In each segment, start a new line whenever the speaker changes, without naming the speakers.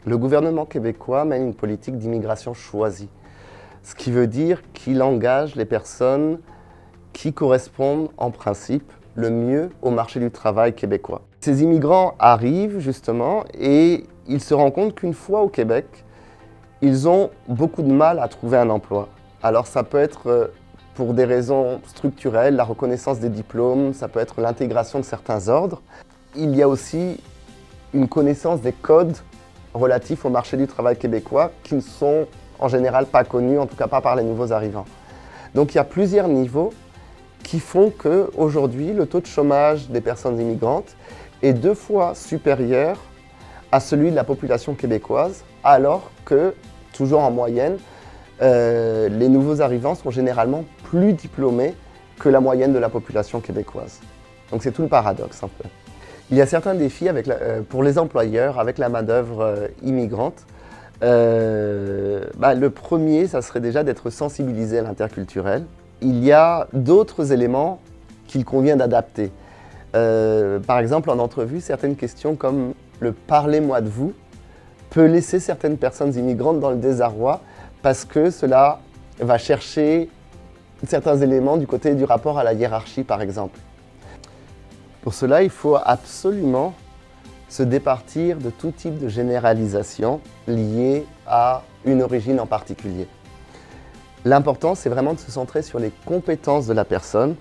Le gouvernement québécois mène une politique d'immigration choisie, ce qui veut dire qu'il engage les personnes qui correspondent en principe le mieux au marché du travail québécois. Ces immigrants arrivent justement et ils se rendent compte qu'une fois au Québec, ils ont beaucoup de mal à trouver un emploi. Alors ça peut être pour des raisons structurelles, la reconnaissance des diplômes, ça peut être l'intégration de certains ordres. Il y a aussi une connaissance des codes relatifs au marché du travail québécois qui ne sont en général pas connus, en tout cas pas par les nouveaux arrivants. Donc il y a plusieurs niveaux qui font qu'aujourd'hui, le taux de chômage des personnes immigrantes est 2 fois supérieur à celui de la population québécoise, alors que, toujours en moyenne, les nouveaux arrivants sont généralement plus diplômés que la moyenne de la population québécoise. Donc c'est tout le paradoxe un peu. Il y a certains défis pour les employeurs avec la main-d'œuvre immigrante. Le premier, ça serait déjà d'être sensibilisé à l'interculturel. Il y a d'autres éléments qu'il convient d'adapter. Par exemple, en entrevue, certaines questions comme le « parlez-moi de vous » peut laisser certaines personnes immigrantes dans le désarroi parce que cela va chercher certains éléments du côté du rapport à la hiérarchie, par exemple. Pour cela, il faut absolument se départir de tout type de généralisation liée à une origine en particulier. L'important, c'est vraiment de se centrer sur les compétences de la personne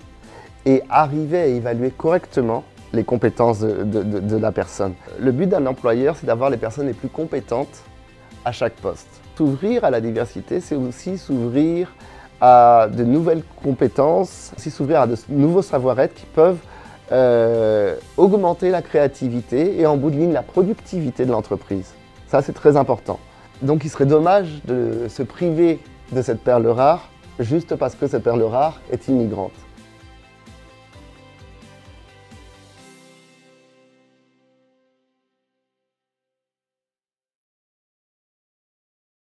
et arriver à évaluer correctement les compétences de la personne. Le but d'un employeur, c'est d'avoir les personnes les plus compétentes à chaque poste. S'ouvrir à la diversité, c'est aussi s'ouvrir à de nouvelles compétences, aussi s'ouvrir à de nouveaux savoir-être qui peuvent augmenter la créativité et en bout de ligne la productivité de l'entreprise. Ça, c'est très important. Donc il serait dommage de se priver de cette perle rare juste parce que cette perle rare est immigrante.